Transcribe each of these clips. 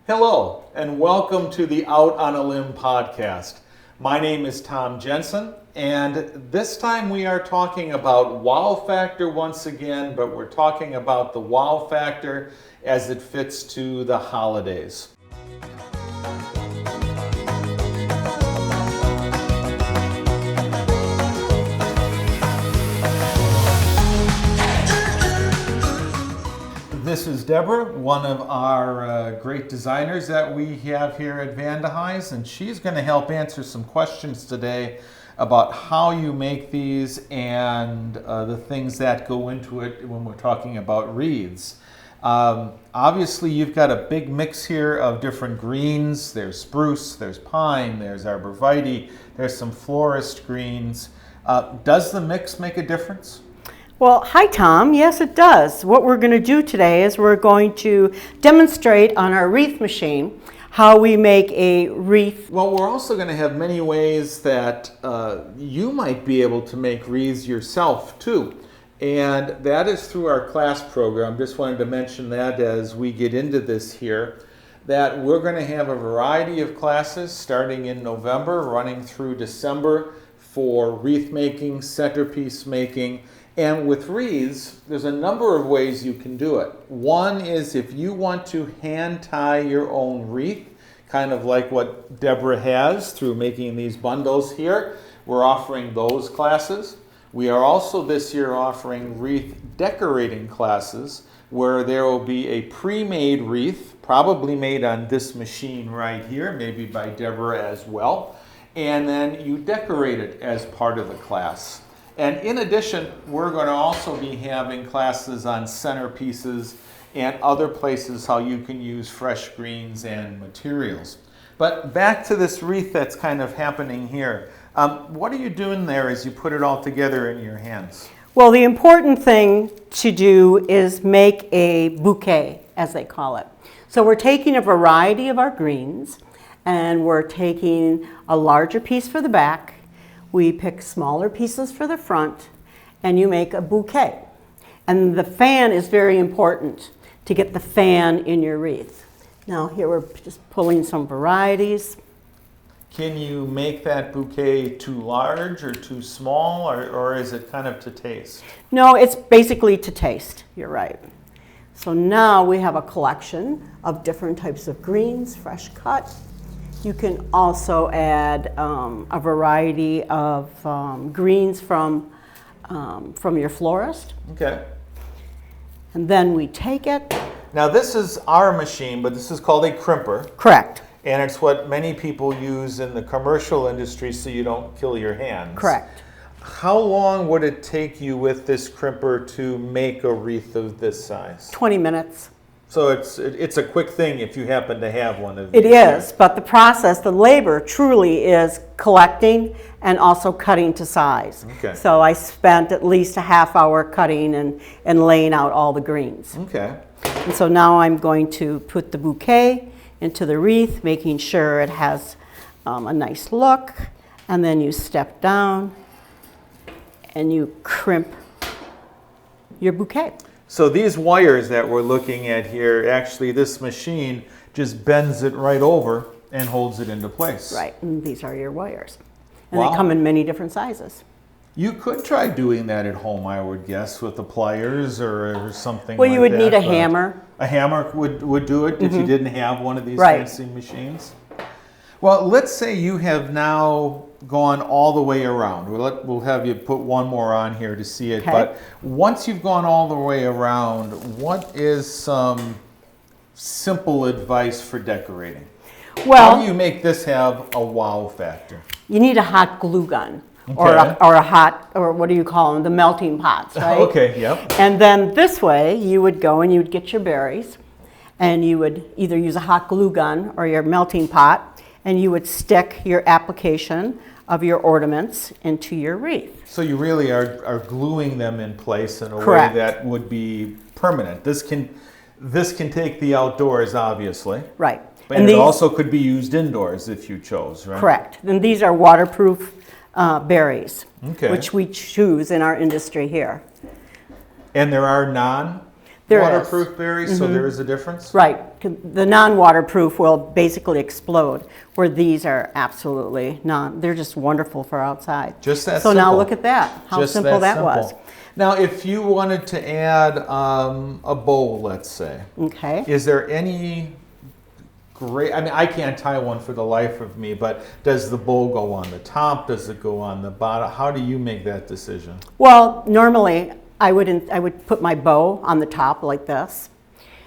Hello, and welcome to the Out on a Limb podcast. My name is Tom Jensen, and this time we are talking about wow factor once again, but we're talking about the wow factor as it fits to the holidays. This is Deborah, one of our great designers that we have here at Vandehize, and she's going to help answer some questions today about how you make these and the things that go into it when we're talking about wreaths. Obviously, you've got a big mix here of different greens. There's spruce, there's pine, there's arborvitae, there's some florist greens. Does the mix make a difference? Well, hi Tom. Yes, it does. What we're going to do today is we're going to demonstrate on our wreath machine how we make a wreath. Well, we're also going to have many ways that you might be able to make wreaths yourself too. And that is through our class program. Just wanted to mention that as we get into this here, that we're going to have a variety of classes starting in November, running through December for wreath making, centerpiece making. And with wreaths, there's a number of ways you can do it. One is if you want to hand tie your own wreath, kind of like what Deborah has through making these bundles here, we're offering those classes. We are also this year offering wreath decorating classes where there will be a pre-made wreath, probably made on this machine right here, maybe by Deborah as well, and then you decorate it as part of the class. And in addition, we're going to also be having classes on centerpieces and other places how you can use fresh greens and materials. But back to this wreath that's kind of happening here. What are you doing there as you put it all together in your hands? Well, the important thing to do is make a bouquet, as they call it. So we're taking a variety of our greens, and we're taking a larger piece for the back. We pick smaller pieces for the front, and you make a bouquet. And the fan is very important to get the fan in your wreath. Now here we're just pulling some varieties. Can you make that bouquet too large or too small, or is it kind of to taste? No, it's basically to taste, you're right. So now we have a collection of different types of greens, fresh cut. You can also add a variety of greens from your florist. Okay. And then we take it. Now this is our machine, but this is called a crimper. Correct. And it's what many people use in the commercial industry so you don't kill your hands. Correct. How long would it take you with this crimper to make a wreath of this size? 20 minutes. So it's a quick thing if you happen to have one of these. It is, but the process, the labor truly is collecting and also cutting to size. Okay. So I spent at least a half hour cutting and laying out all the greens. Okay. And so now I'm going to put the bouquet into the wreath, making sure it has a nice look. And then you step down and you crimp your bouquet. So these wires that we're looking at here, actually this machine just bends it right over and holds it into place. Right, and these are your wires. And Wow. they come in many different sizes. You could try doing that at home, I would guess, with the pliers or something Well, like that. you would need a but hammer. A hammer would do it if you didn't have one of these Right. fancy machines. Well, let's say you have now gone all the way around. We'll have you put one more on here to see it. Okay. But once you've gone all the way around, what is some simple advice for decorating? Well, How do you make this have a wow factor? you need a hot glue gun. Okay. Or a hot, or what do you call them, the melting pots, right? Okay, yep. And then this way, you would go and you would get your berries, and you would either use a hot glue gun or your melting pot, and you would stick your application of your ornaments into your wreath. So you really are gluing them in place in a Correct. way that would be permanent. This can take the outdoors, obviously. Right. But And it these- also could be used indoors if you chose, right? Correct. And these are waterproof berries, Okay. which we choose in our industry here. And there are non? There is. waterproof berries, so there is a difference? Right. The non-waterproof will basically explode, where these are absolutely not. They're just wonderful for outside. Just that so simple. now look at that, how Just simple that was. Now, if you wanted to add a bow, let's say, Okay. is there any great, I mean, I can't tie one for the life of me, but does the bow go on the top? Does it go on the bottom? How do you make that decision? Well, normally I would put my bow on the top like this.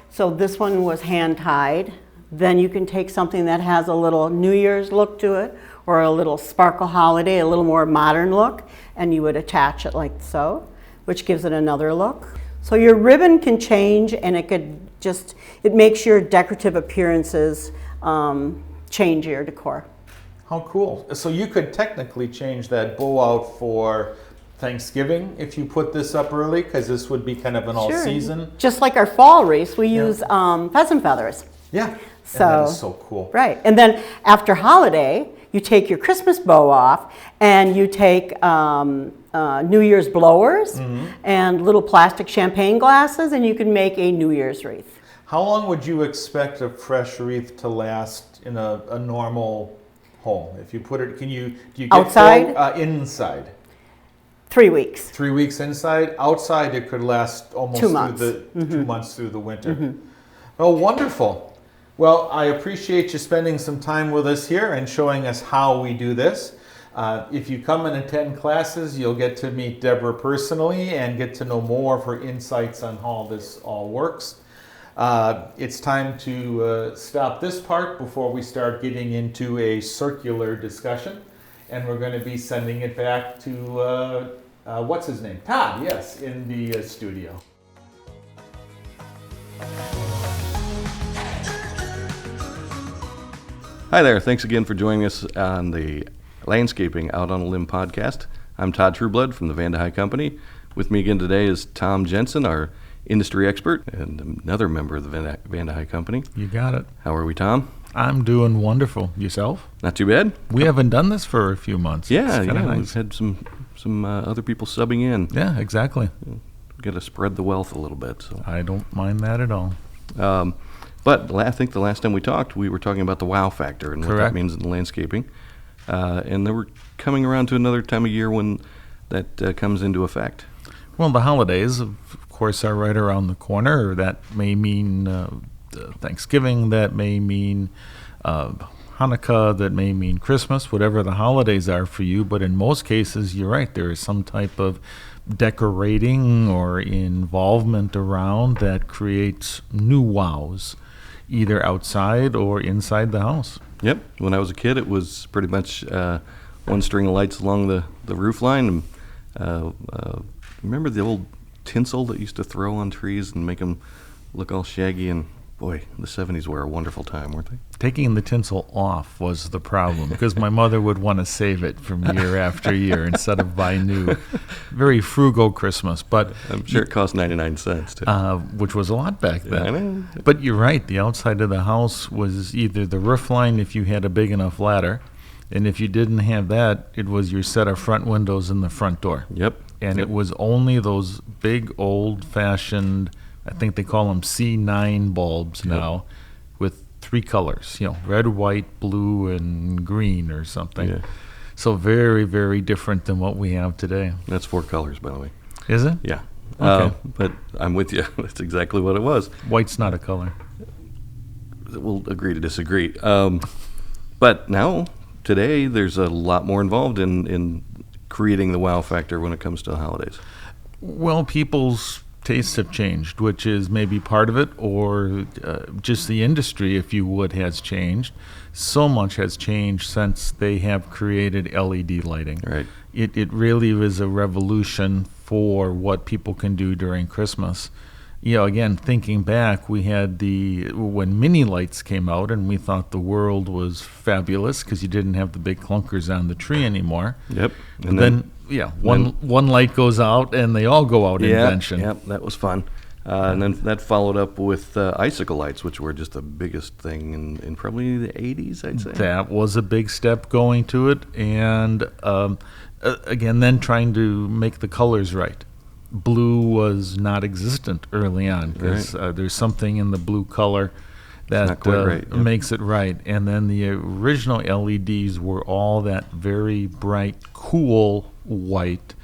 So this one was hand tied. Then you can take something that has a little New Year's look to it, or a little sparkle holiday, a little more modern look, and you would attach it like so, which gives it another look. So your ribbon can change, and it makes your decorative appearances change your decor. How cool. So you could technically change that bow out for Thanksgiving if you put this up early, because this would be kind of an all-season. Just like our fall wreaths, we use pheasant feathers. Yeah, So, and that is so cool. Right, and then after holiday, you take your Christmas bow off, and you take New Year's blowers and little plastic champagne glasses, and you can make a New Year's wreath. How long would you expect a fresh wreath to last in a normal home? If you put it, do you get outside? Inside. 3 weeks. 3 weeks inside. Outside, it could last almost 2 months. through the 2 months through the winter. Oh, wonderful. Well, I appreciate you spending some time with us here and showing us how we do this. If you come and attend classes, you'll get to meet Deborah personally and get to know more of her insights on how this all works. It's time to stop this part before we start getting into a circular discussion. And we're going to be sending it back to, what's his name? Todd, yes, in the studio. Hi there. Thanks again for joining us on the Landscaping Out on a Limb podcast. I'm Todd Trueblood from the Vanda High Company. With me again today is Tom Jensen, our industry expert, and another member of the Vanda High Company. You got it. How are we, Tom? I'm doing wonderful. Yourself? Not too bad. We haven't done this for a few months. Yeah, It's kinda nice. We've had some other people subbing in. Yeah, exactly. We've got to spread the wealth a little bit. So. I don't mind that at all. But I think the last time we talked, we were talking about the wow factor and what that Correct. means in landscaping. And then we're coming around to another time of year when that comes into effect. Well, the holidays, of course, are right around the corner. That may mean Thanksgiving. That may mean Hanukkah. That may mean Christmas, whatever the holidays are for you. But in most cases, you're right. There is some type of decorating or involvement around that creates new wows, either outside or inside the house. Yep. When I was a kid, it was pretty much one string of lights along the roof line. Remember the old tinsel that used to throw on trees and make them look all shaggy? And boy, the 70s were a wonderful time, weren't they? Taking the tinsel off was the problem because my mother would want to save it from year after year instead of buy new. Very frugal Christmas, but I'm sure it cost 99 cents, too. which was a lot back then. I know. But you're right. The outside of the house was either the roof line if you had a big enough ladder, and if you didn't have that, it was your set of front windows in the front door. Yep. And it was only those big old-fashioned, I think they call them C9 bulbs now, with 3 colors, red, white, blue, and green or something. Yeah. So very, very different than what we have today. That's 4 colors, by the way. Is it? Yeah. Okay. But I'm with you. That's exactly what it was. White's not a color. We'll agree to disagree. But now, today, there's a lot more involved in creating the wow factor when it comes to the holidays. Well, people's tastes have changed, which is maybe part of it, or just the industry, if you would, has changed. So much has changed since they have created LED lighting. Right. It really is a revolution for what people can do during Christmas. Again, thinking back, we had when mini lights came out, and we thought the world was fabulous because you didn't have the big clunkers on the tree anymore. Yep. And then one light goes out, and they all go out. Invention. Yep, that was fun. And then that followed up with icicle lights, which were just the biggest thing in probably the 80s, I'd say. That was a big step going to it. And again, then trying to make the colors right. blue was not existent early on because there's something in the blue color that not quite right. Yep. makes it right. And then the original LEDs were all that very bright, cool white,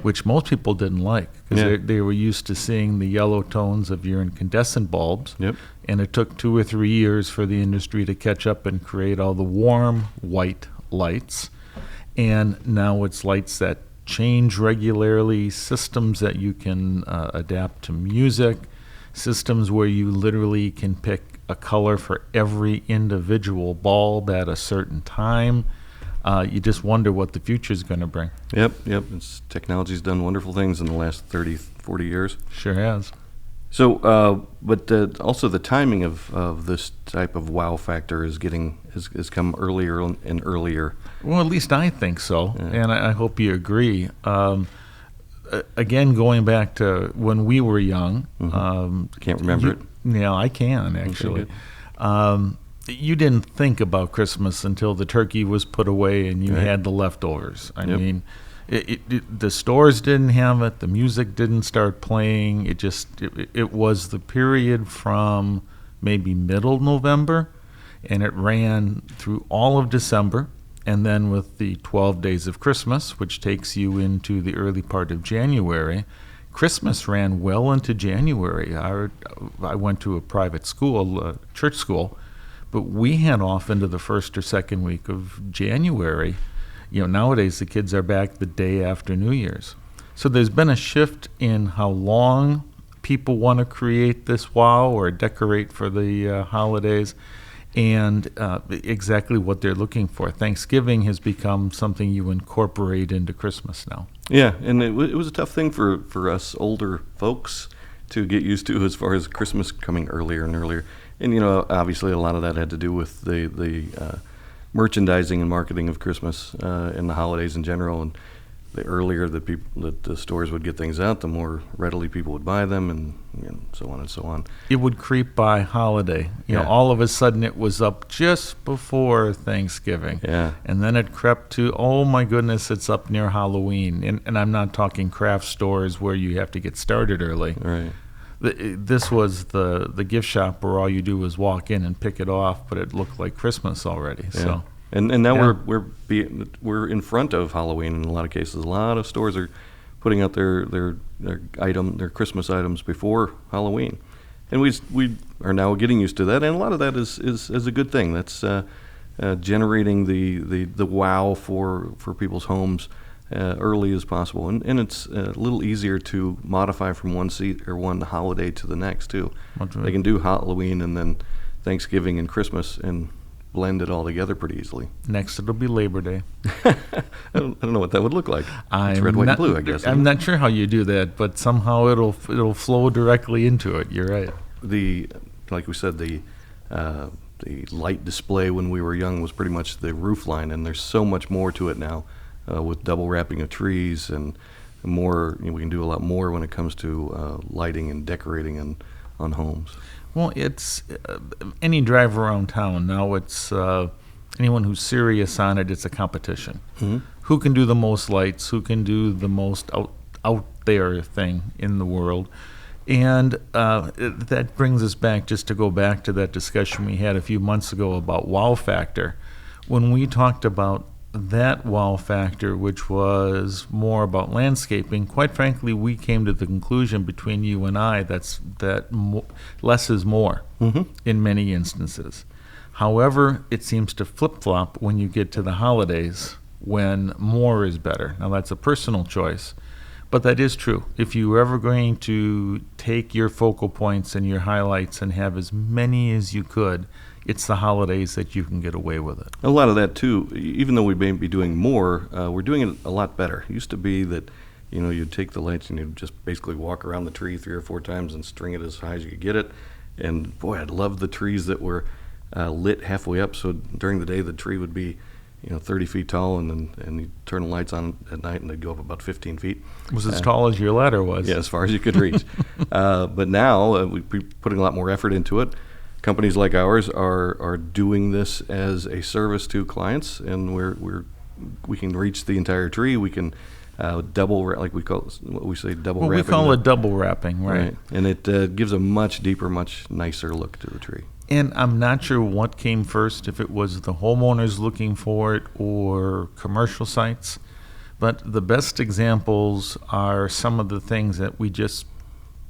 which most people didn't like because they were used to seeing the yellow tones of your incandescent bulbs. Yep. And it took 2 or 3 years for the industry to catch up and create all the warm white lights. And now it's lights that change regularly, systems that you can adapt to music, systems where you literally can pick a color for every individual bulb at a certain time. You just wonder what the future is going to bring. Yep. Technology's done wonderful things in the last 30, 40 years. Sure has. So, but also the timing of this type of wow factor has come earlier and earlier. Well, at least I think so, and I hope you agree. Again, going back to when we were young. Can't remember it. Yeah, I can, actually. You didn't think about Christmas until the turkey was put away and you had the leftovers. I mean, the stores didn't have it. The music didn't start playing. It was the period from maybe middle November, and it ran through all of December. And then with the 12 days of Christmas, which takes you into the early part of January, Christmas ran well into January. I went to a private school, a church school, but we had off into the first or second week of January. Nowadays the kids are back the day after New Year's. So there's been a shift in how long people want to create this wow or decorate for the holidays, and exactly what they're looking for. Thanksgiving has become something you incorporate into Christmas now. Yeah, and it was a tough thing for us older folks to get used to as far as Christmas coming earlier and earlier. And, obviously a lot of that had to do with the merchandising and marketing of Christmas and the holidays in general. And the earlier that the stores would get things out, the more readily people would buy them, and so on and so on. It would creep by holiday. All of a sudden it was up just before Thanksgiving. Yeah. And then it crept to, oh my goodness, it's up near Halloween. And I'm not talking craft stores where you have to get started early. Right. This was the gift shop where all you do is walk in and pick it off, but it looked like Christmas already. Yeah. So. And now we're in front of Halloween in a lot of cases. A lot of stores are putting out their Christmas items before Halloween, and we are now getting used to that. And a lot of that is a good thing. That's generating the wow for people's homes early as possible, and it's a little easier to modify from one holiday to the next too. They can do Halloween and then Thanksgiving and Christmas and blend it all together pretty easily. Next, it'll be Labor Day. I don't know what that would look like. It's red, white, and blue, I guess. I'm not sure how you do that, but somehow it'll flow directly into it. You're right. Like we said, the light display when we were young was pretty much the roof line, and there's so much more to it now with double wrapping of trees and more. We can do a lot more when it comes to lighting and decorating on homes. Well, it's any drive around town. Now it's anyone who's serious on it, it's a competition. Mm-hmm. Who can do the most lights? Who can do the most out there thing in the world? And that brings us back, just to go back to that discussion we had a few months ago about wow factor. When we talked about that wow factor, which was more about landscaping, quite frankly, we came to the conclusion between you and I that less is more in many instances. However, it seems to flip-flop when you get to the holidays, when more is better. Now, that's a personal choice, but that is true. If you were ever going to take your focal points and your highlights and have as many as you could, it's the holidays that you can get away with it. A lot of that too, even though we may be doing more, we're doing it a lot better. It used to be that, you'd take the lights and you'd just basically walk around the tree 3 or 4 times and string it as high as you could get it. And boy, I'd love the trees that were lit halfway up. So during the day, the tree would be, 30 feet tall, and you turn the lights on at night and they'd go up about 15 feet. It was as tall as your ladder was. Yeah, as far as you could reach. But now we're putting a lot more effort into it. Companies like ours are doing this as a service to clients, and we can reach the entire tree. We can like we call what we say double Well, wrapping. we call it double wrapping, right? And it gives a much deeper, much nicer look to the tree. And I'm not sure what came first, if it was the homeowners looking for it or commercial sites. But the best examples are some of the things that we just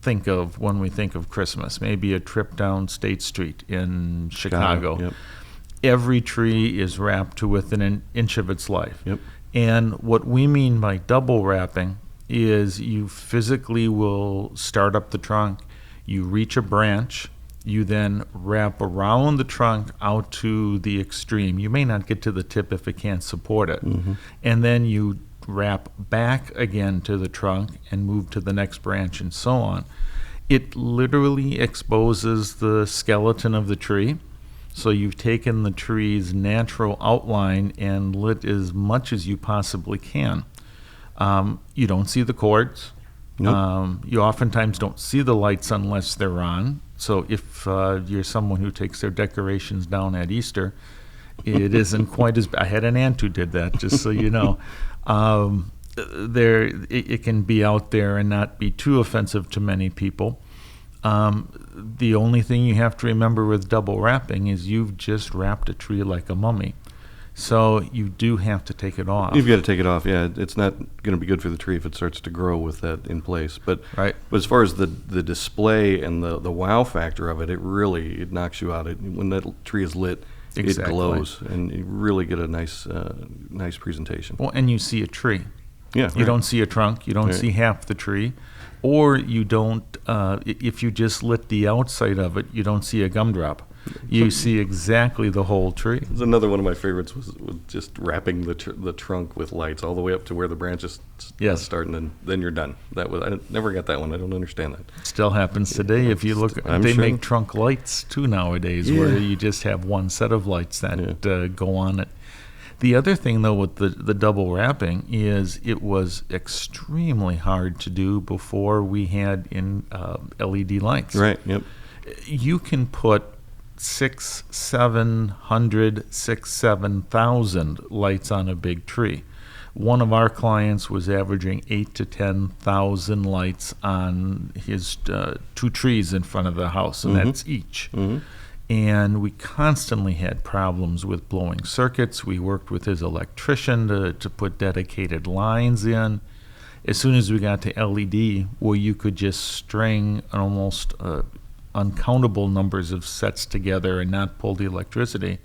think of when we think of Christmas. Maybe a trip down State Street in Chicago. Yep. Every tree is wrapped to within an inch of its life. Yep. And what we mean by double wrapping is you physically will start up the trunk, you reach a branch, you then wrap around the trunk out to the extreme. You may not get to the tip if it can't support it. Mm-hmm. And then you wrap back again to the trunk and move to the next branch and so on. It literally exposes the skeleton of the tree. So you've taken the tree's natural outline and lit as much as you possibly can. You don't see the cords. Nope. You oftentimes don't see the lights unless they're on. So if you're someone who takes their decorations down at Easter, it isn't quite as. I had an aunt who did that, just so you know. It can be out there and not be too offensive to many people. The only thing you have to remember with double wrapping is you've just wrapped a tree like a mummy. So you do have to take it off. You've got to take it off. Yeah, it's not going to be good for the tree if it starts to grow with that in place. But Right. But as far as the display and the wow factor of it, it knocks you out. When that tree is lit, Exactly. it glows, and you really get a nice presentation. Well, and you see a tree. Yeah, You don't see a trunk. You don't Right. see half the tree. Or you don't, if you just lit the outside of it, you don't see a gumdrop. You see exactly the whole tree. It's another one of my favorites was just wrapping the trunk with lights all the way up to where the branches Yes. start, and then you're done. I never got that one. I don't understand that. Still happens today. If you look, I'm they sure. make trunk lights too nowadays, Yeah. where you just have one set of lights that go on it. The other thing, though, with the double wrapping is it was extremely hard to do before we had in LED lights. Right. Yep. You can put 7,000 lights on a big tree. One of our clients was averaging 8,000 to 10,000 lights on his 2 trees in front of the house, and that's each. Mm-hmm. And we constantly had problems with blowing circuits. We worked with his electrician to put dedicated lines in. As soon as we got to LED, where you could just string almost uncountable numbers of sets together and not pull the electricity,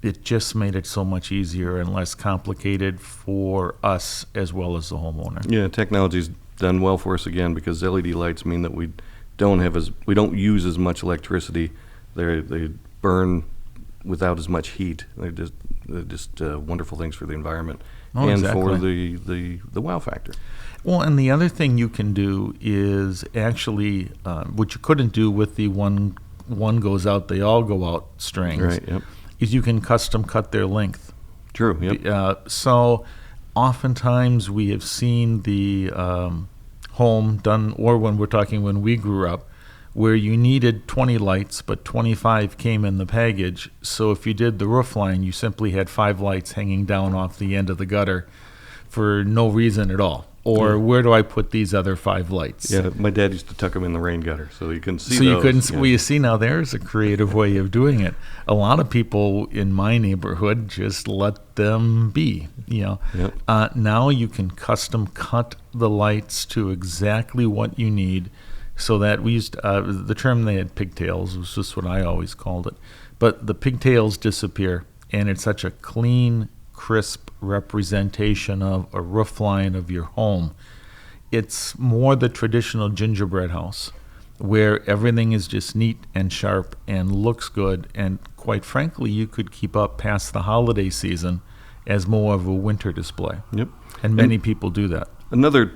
it just made it so much easier and less complicated for us as well as the homeowner. Yeah, technology's done well for us again, because LED lights mean that we don't use as much electricity. They burn without as much heat. They're just wonderful things for the environment and for the wow factor. Well, and the other thing you can do is actually, which you couldn't do with the one goes out, they all go out strings, Right. Yep. is you can custom cut their length. True. Yep. So oftentimes we have seen the home done, or when we grew up, where you needed 20 lights, but 25 came in the package. So if you did the roof line, you simply had 5 lights hanging down off the end of the gutter for no reason at all. Or where do I put these other 5 lights? Yeah, my dad used to tuck them in the rain gutter so you couldn't see So those. you couldn't. Yeah. Well, you see, now there's a creative way of doing it. A lot of people in my neighborhood just let them be. Yep. Now you can custom cut the lights to exactly what you need. So that we used the term they had pigtails was just what I always called it. But the pigtails disappear, and it's such a clean, crisp representation of a roof line of your home. It's more the traditional gingerbread house, where everything is just neat and sharp and looks good, and quite frankly, you could keep up past the holiday season as more of a winter display. Yep. And many people do that. Another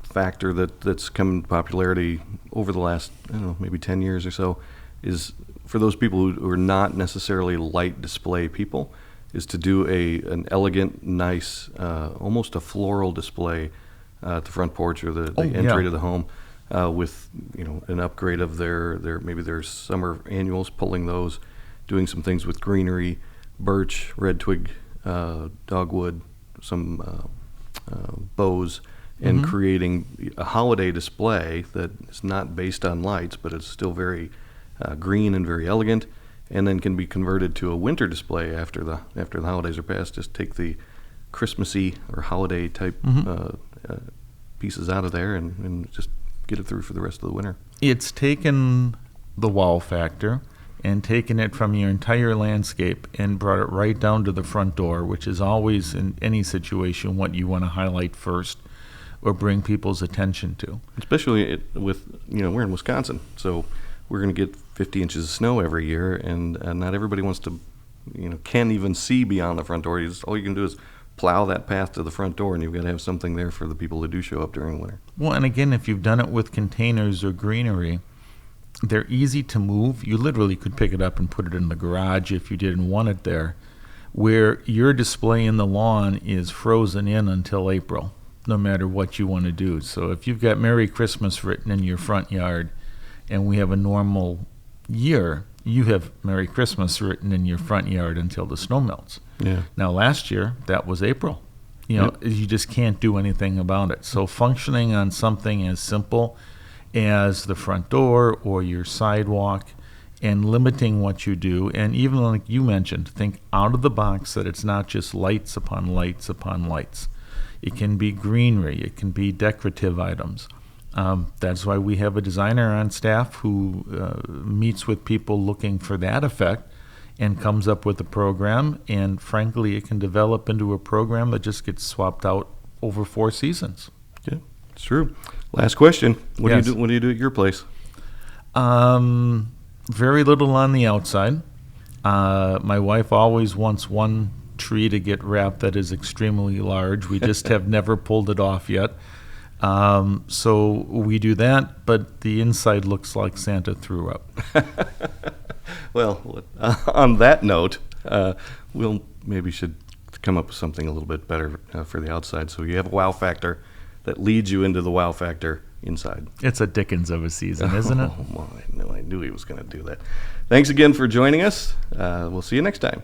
factor that's come in popularity over the last, maybe 10 years or so, is for those people who are not necessarily light display people, is to do an elegant, nice, almost a floral display at the front porch or the entry to the home, with an upgrade of their summer annuals, pulling those, doing some things with greenery, birch, red twig, dogwood, some bows and creating a holiday display that is not based on lights, but it's still very green and very elegant, and then can be converted to a winter display after the holidays are past. Just take the Christmassy or holiday type pieces out of there and just get it through for the rest of the winter. It's taken the wow factor and taken it from your entire landscape and brought it right down to the front door, which is always in any situation what you want to highlight first or bring people's attention to. Especially with, we're in Wisconsin, so we're going to get 50 inches of snow every year, and not everybody wants to, can't even see beyond the front door. All you can do is plow that path to the front door, and you've got to have something there for the people that do show up during the winter. Well, and again, if you've done it with containers or greenery, they're easy to move. You literally could pick it up and put it in the garage if you didn't want it there, where your display in the lawn is frozen in until April, no matter what you want to do. So if you've got Merry Christmas written in your front yard and we have a normal year, you have Merry Christmas written in your front yard until the snow melts. Yeah. Now, last year, that was April. You just can't do anything about it. So functioning on something as simple as the front door or your sidewalk and limiting what you do, and even like you mentioned, think out of the box that it's not just lights upon lights upon lights. It can be greenery. It can be decorative items. That's why we have a designer on staff who meets with people looking for that effect and comes up with a program. And frankly, it can develop into a program that just gets swapped out over 4 seasons. Yeah, it's true. Last question. What Yes. do you do at your place? Very little on the outside. My wife always wants one tree to get wrapped that is extremely large. We just have never pulled it off yet. So we do that, but the inside looks like Santa threw up. Well, on that note, we'll maybe should come up with something a little bit better for the outside, so you have a wow factor that leads you into the wow factor inside. It's a Dickens of a season, isn't it? Oh, well, I knew he was going to do that. Thanks again for joining us. We'll see you next time.